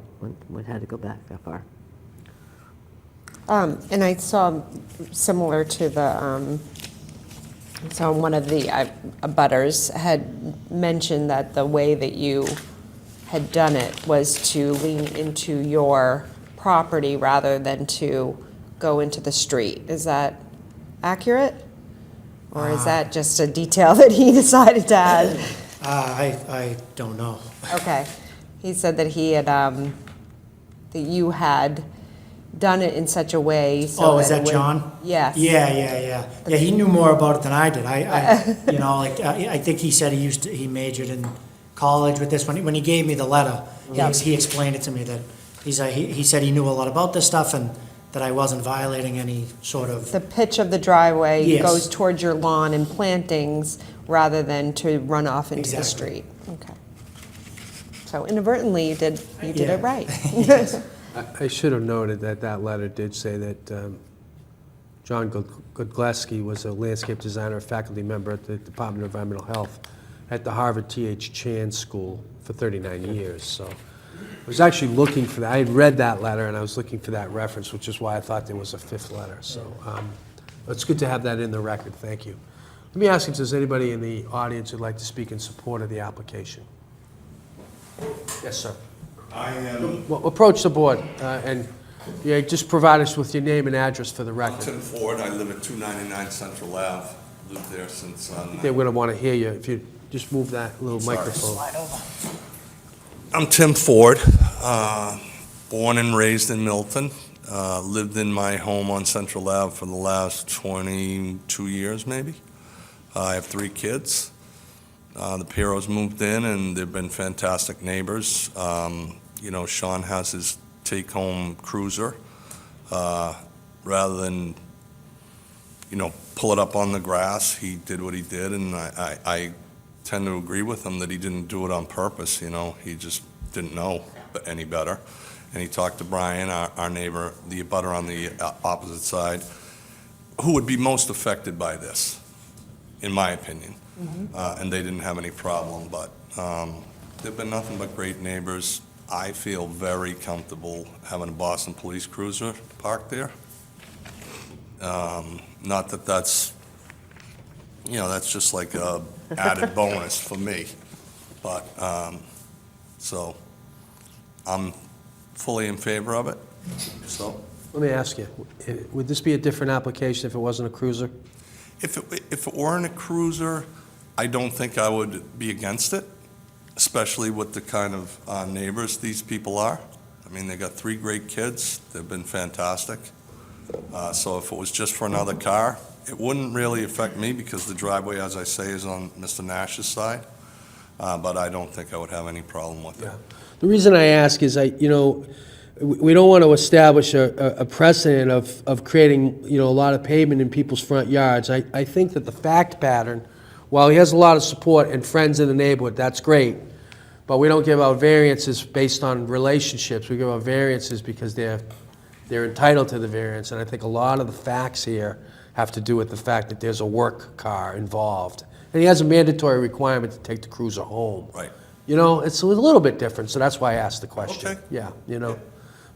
it had to go back that far. And I saw, similar to the, so one of the abutters had mentioned that the way that you had done it was to lean into your property rather than to go into the street. Is that accurate? Or is that just a detail that he decided to add? I don't know. Okay. He said that he had, that you had done it in such a way so Oh, is that it would- John? Yes. Yeah. Yeah, he knew more about it than I did. You know, like, I think he said he majored in college with this. When he gave me the letter, he explained it to me that, he said he knew a lot about this stuff and that I wasn't violating any sort of, The pitch of the driveway Yes. goes towards your lawn and plantings rather than to run off into the Exactly. street. Okay. So inadvertently, you did Yeah. it right. I should have noted that that letter did say that John Godleski was a landscape designer, a faculty member at the Department of Environmental Health at the Harvard T.H. Chan School for 39 years, so I was actually looking for that. I had read that letter, and I was looking for that reference, which is why I thought there was a fifth letter, so it's good to have that in the record, thank you. Let me ask if there's anybody in the audience who'd like to speak in support of the application. Yes, sir. I am Well, approach the board, and just provide us with your name and address for the record. Tim Ford. I live at 299 Central Ave. Lived there since, They're going to want to hear you. If you just move that little Sorry. microphone. I'm Tim Ford, born and raised in Milton. Lived in my home on Central Ave for the last 22 years, maybe. I have 3 kids. The Piros moved in, and they've been fantastic neighbors. You know, Sean has his take-home cruiser. Rather than, you know, pull it up on the grass, he did what he did, and I tend to agree with him that he didn't do it on purpose, you know. He just didn't know any better. And he talked to Brian, our neighbor, the abutter on the opposite side, who would be most affected by this, in my opinion. And they didn't have any problem, but they've been nothing but great neighbors. I feel very comfortable having a Boston Police Cruiser parked there. Not that that's, you know, that's just like a added bonus for me. But, so, I'm fully in favor of it, so. Let me ask you, would this be a different application if it wasn't a cruiser? If it weren't a cruiser, I don't think I would be against it, especially with the kind of neighbors these people are. I mean, they got 3 great kids. They've been fantastic. So if it was just for another car, it wouldn't really affect me because the driveway, as I say, is on Mr. Nash's side. But I don't think I would have any problem with it. Yeah. The reason I ask is we don't want to establish a precedent of creating, a lot of pavement in people's front yards. I think that the fact pattern, while he has a lot of support and friends in the neighborhood, that's great, but we don't give out variances based on relationships. We give out variances because they're entitled to the variance, and I think a lot of the facts here have to do with the fact that there's a work car involved. And he has a mandatory requirement to take the cruiser home. Right. It's a little bit different, so that's why I asked the question. Okay. Yeah.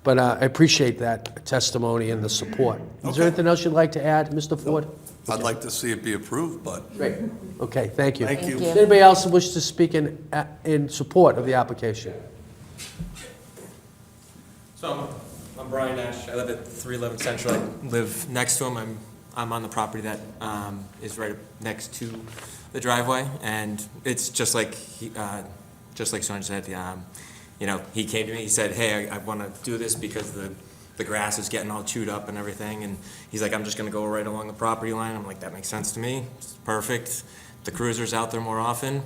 But I appreciate that testimony and the support. Is there Okay. anything else you'd like to add, Mr. Ford? I'd like to see it be approved, but Great. Okay, thank you. Thank you. you. Anybody else who wishes to speak in support of the application? So I'm Brian Nash. I live at 311 Central. I live next to him. I'm on the property that is right next to the driveway, and it's just like Sean said. He came to me. He said, "Hey, I want to do this because the the grass is getting all chewed up and everything, and he's like, I'm just gonna go right along the property line. I'm like, that makes sense to me, it's perfect. The cruiser's out there more often.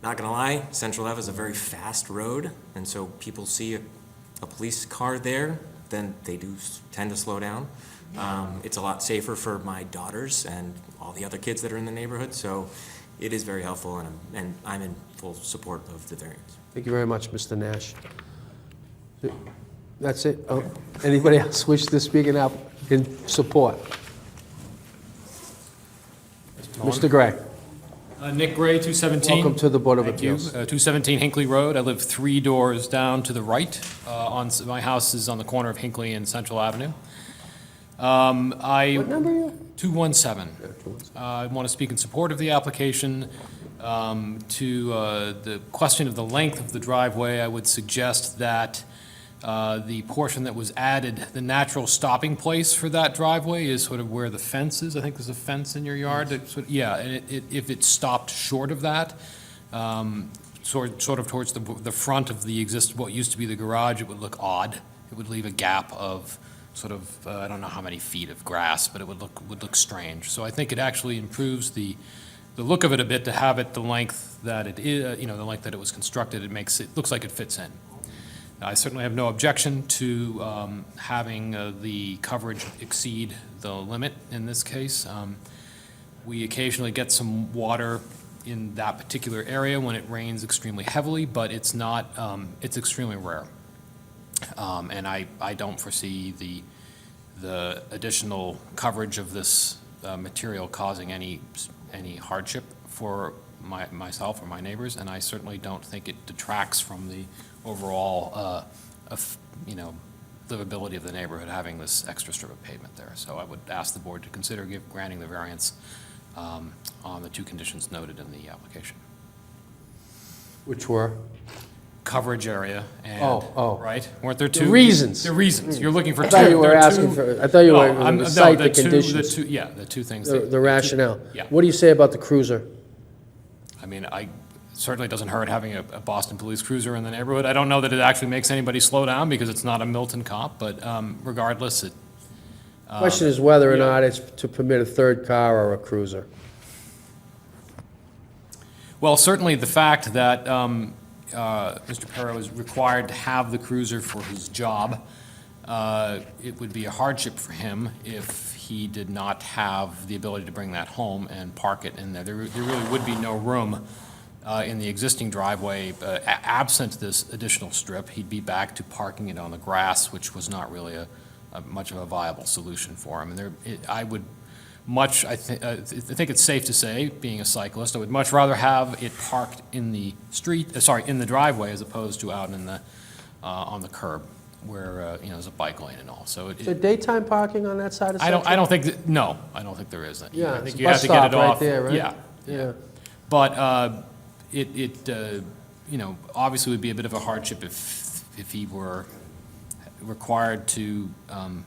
Not gonna lie, Central Ave is a very fast road, and so people see a police car there, then they do tend to slow down. It's a lot safer for my daughters and all the other kids that are in the neighborhood, so it is very helpful, and I'm in full support of the variance. Thank you very much, Mr. Nash. That's it? Oh, anybody else wish to speak in support? Mr. Gray, Nick Gray, 217. welcome to the Board of Thank you. Appeals. 217 Hinckley Road. I live 3 doors down to the right. My house is on the corner of Hinckley and Central Avenue. What number are you? 217. I want to speak in support of the application. To the question of the length of the driveway, I would suggest that the portion that was added, the natural stopping place for that driveway is sort of where the fence is. I think there's a fence in your yard. Yeah, and if it stopped short of that, sort of towards the front of what used to be the garage, it would look odd. It would leave a gap of sort of, I don't know how many feet of grass, but it would look strange. So I think it actually improves the look of it a bit to have it the length that it is, the length that it was constructed. It looks like it fits in. I certainly have no objection to having the coverage exceed the limit in this case. We occasionally get some water in that particular area when it rains extremely heavily, but it's not, it's extremely rare. And I don't foresee the additional coverage of this material causing any hardship for myself or my neighbors, and I certainly don't think it detracts from the overall, livability of the neighborhood having this extra strip of pavement there. So I would ask the board to consider granting the variance on the 2 conditions noted in the application. Which were? Coverage area and, Oh. right? Weren't there 2? The reasons. The reasons. You're looking for I 2. thought you were there are asking 2 for, I thought you were No, going to no, cite the 2 conditions, yeah, the 2 things. the rationale. Yeah. What do you say about the cruiser? I mean, certainly doesn't hurt having a Boston police cruiser in the neighborhood. I don't know that it actually makes anybody slow down because it's not a Milton cop, but regardless, it. Question is whether or yeah. not it's to permit a third car or a cruiser. Well, certainly the fact that Mr. Perro is required to have the cruiser for his job, it would be a hardship for him if he did not have the ability to bring that home and park it in there. There really would be no room in the existing driveway. Absent this additional strip, he'd be back to parking it on the grass, which was not really much of a viable solution for him. And I think it's safe to say, being a cyclist, I would much rather have it parked in the in the driveway as opposed to out in on the curb where, there's a bike lane and all. So Is there daytime parking on that side of Central? I don't think I don't think there is. Yeah, I it's think a you bus have to get it stop right off. there, right? Yeah. Yeah. But obviously would be a bit of a hardship if he were required to find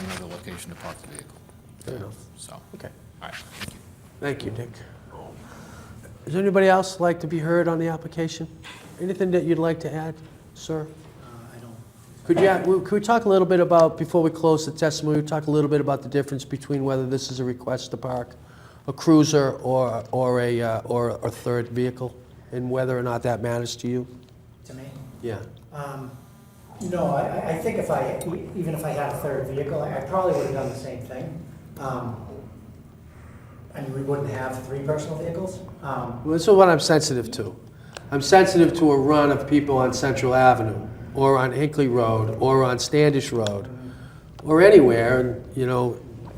another location to park the vehicle. Fair enough. So, Okay. all right, thank you. Thank you, Nick. Does anybody else like to be heard on the application? Anything that you'd like to add, sir? I don't. Could we talk a little bit about, before we close the testimony, we talk a little bit about the difference between whether this is a request to park a cruiser or a third vehicle, and whether or not that matters to you? To me? Yeah. No, I think even if I had a third vehicle, I probably would have done the same thing. We wouldn't have 3 personal vehicles. Well, this is what I'm sensitive to. I'm sensitive to a run of people on Central Avenue, or on Hinckley Road, or on Standish Road, or anywhere,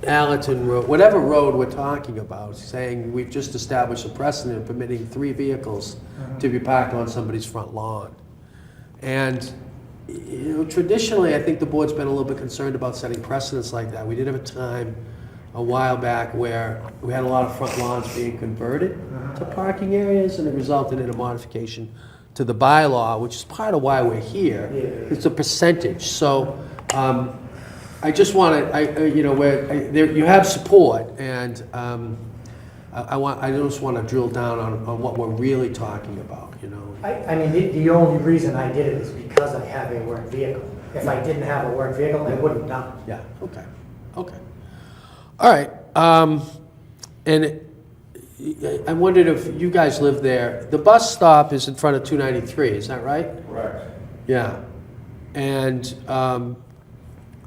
Allerton Road, whatever road we're talking about, saying we've just established a precedent permitting 3 vehicles to be parked on somebody's front lawn. And, traditionally, I think the board's been a little bit concerned about setting precedents like that. We did have a time a while back where we had a lot of front lawns being converted to parking areas, and it resulted in a modification to the bylaw, which is part of why we're here. It's a percentage. So I just want to, you have support, and I just want to drill down on what we're really talking about, The only reason I did it is because I have a work vehicle. If I didn't have a work vehicle, I wouldn't have done it. Yeah, okay, okay. All right, and I wondered if you guys live there. The bus stop is in front of 293, is that right? Correct. Yeah. And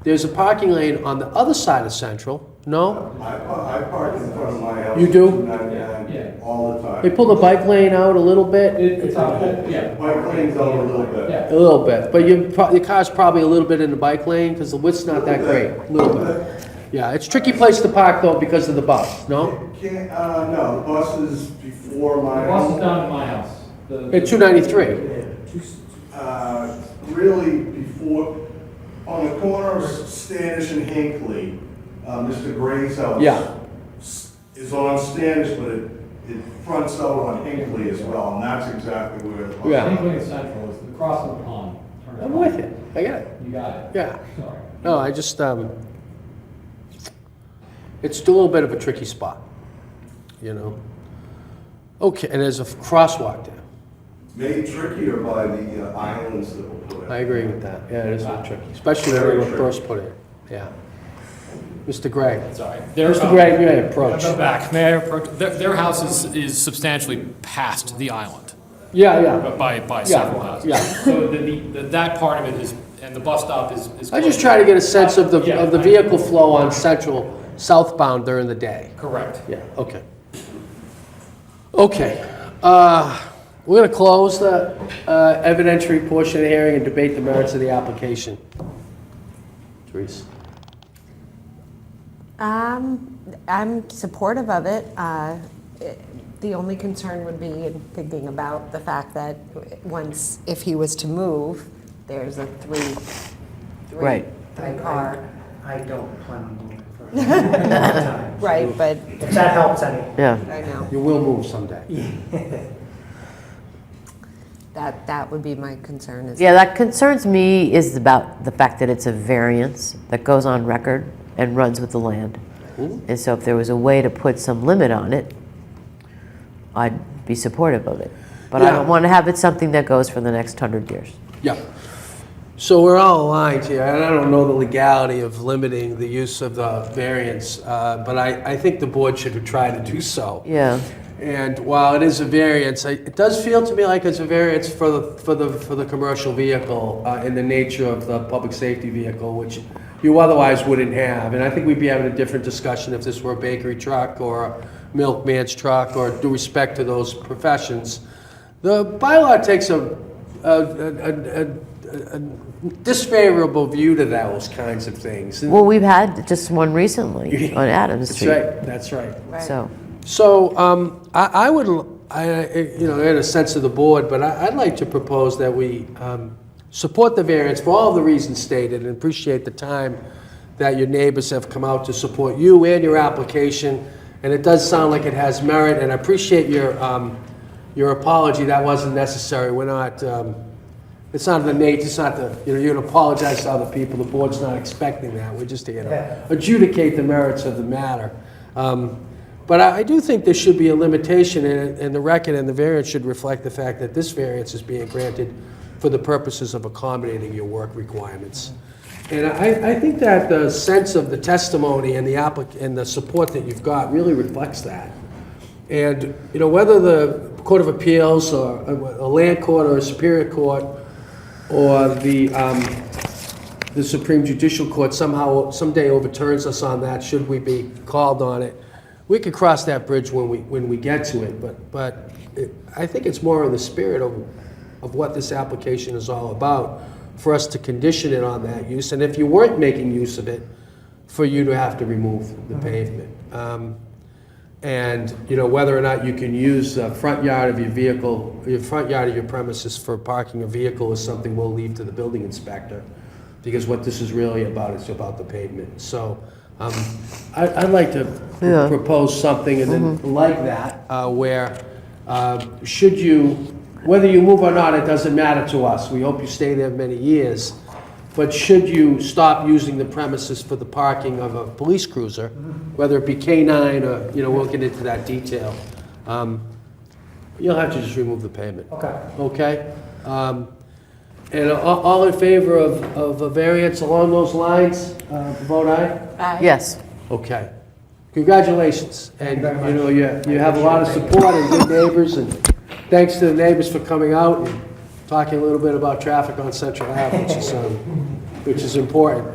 there's a parking lane on the other side of Central, no? I park in front of my house. You do? 299 all the time. They pull the bike lane out a little bit? It's yeah. Bike lane's out a little bit. A little bit, but your car's probably a little bit in the bike lane, because the width's not that great, a little bit. Yeah, it's a tricky place to park though because of the bus, no? No, the bus is before my Bus is house. down at my house. At 293? Really before, on the corner of Standish and Hinckley, Mr. Gray's house. Yeah. Is on Standish, but it fronts out on Hinckley as well, and that's exactly where the bus. Yeah. Hinckley and Central is across the pond. Turn it I'm on. with you, I get it, You got it. yeah. Sorry. No, I just, it's a little bit of a tricky spot, you know? Okay, and there's a crosswalk there. Made trickier by the islands that were put in. I agree with that, yeah, it is a little tricky, especially when they were first put in, yeah. Mr. Gray? Sorry. Mr. Gray, you may approach. Go back. May I approach? Their house is substantially past the island Yeah, yeah. by several houses. yeah. So that part of it is, and the bus stop is. I just try to get a sense of the Yeah, vehicle flow on Central southbound during the day. Correct. Yeah, okay. Okay, we're going to close the evidentiary portion of the hearing and debate the merits of the application. Therese? I'm supportive of it. The only concern would be in thinking about the fact that if he was to move, there's a three Right. car. I don't plan on moving for a long time. Right, but If that helps any. Yeah. I know, You will move someday. that would be my concern is. Yeah, that concerns me is about the fact that it's a variance that goes on record and runs with the land. And so if there was a way to put some limit on it, I'd be supportive of it. But I Yeah. don't want to have it something that goes for the next 100 years. Yeah. So we're all aligned here, and I don't know the legality of limiting the use of the variance, but I think the board should try to do so. Yeah. And while it is a variance, it does feel to me like it's a variance for the commercial vehicle in the nature of the public safety vehicle, which you otherwise wouldn't have. And I think we'd be having a different discussion if this were a bakery truck or a milkman's truck or due respect to those professions. The bylaw takes a disfavorable view to those kinds of things. Well, we've had just one recently on Adams That's Street. right, that's right. So, So, I would, in a sense of the board, but I'd like to propose that we support the variance for all the reasons stated and appreciate the time that your neighbors have come out to support you and your application. And it does sound like it has merit, and I appreciate your apology. That wasn't necessary. We're not, it's not the nature, it's not the, you're going to apologize to other people. The board's not expecting that. We're just here to adjudicate the merits of the matter. But I do think there should be a limitation, and the record and the variance should reflect the fact that this variance is being granted for the purposes of accommodating your work requirements. And I think that the sense of the testimony and the support that you've got really reflects that. And, whether the Court of Appeals or a land court or a Superior Court or the Supreme Judicial Court someday overturns us on that, should we be called on it, we could cross that bridge when we get to it. But I think it's more in the spirit of what this application is all about, for us to condition it on that use, and if you weren't making use of it, for you to have to remove the pavement. And, whether or not you can use the front yard of your vehicle, your front yard of your premises for parking a vehicle is something we'll leave to the building inspector, because what this is really about is about the pavement. So, I'd like to propose something and then like that, where should you, whether you move or not, it doesn't matter to us. We hope you stay there many years. But should you stop using the premises for the parking of a police cruiser, whether it be K-9 or, we'll get into that detail, you'll have to just remove the pavement. Okay. Okay? And all in favor of a variance along those lines, vote aye? Yes. Okay. Congratulations. And, you know, you have a lot of support and good neighbors, and thanks to the neighbors for coming out and talking a little bit about traffic on Central Ave, which is important.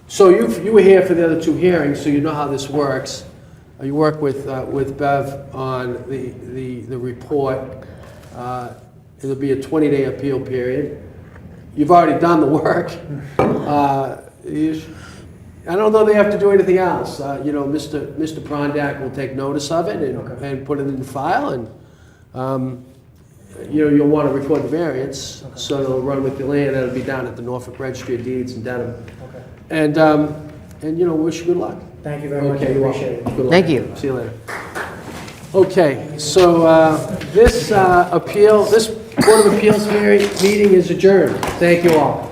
So you were here for the other two hearings, so you know how this works. You work with Bev on the report. It'll be a 20-day appeal period. You've already done the work. I don't know they have to do anything else. You know, Mr. Prondak will take notice of it and put it in the file, and you know, you'll want to record the variance, so it'll run with the land. It'll be down at the Norfolk Registry of Deeds in Dedham. Okay. And you know, wish you good luck. Thank you very much, I Okay, you're appreciate it. welcome. Good luck. Thank you. See you later. Okay, so this Board of Appeals meeting is adjourned. Thank you all.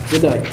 Good night.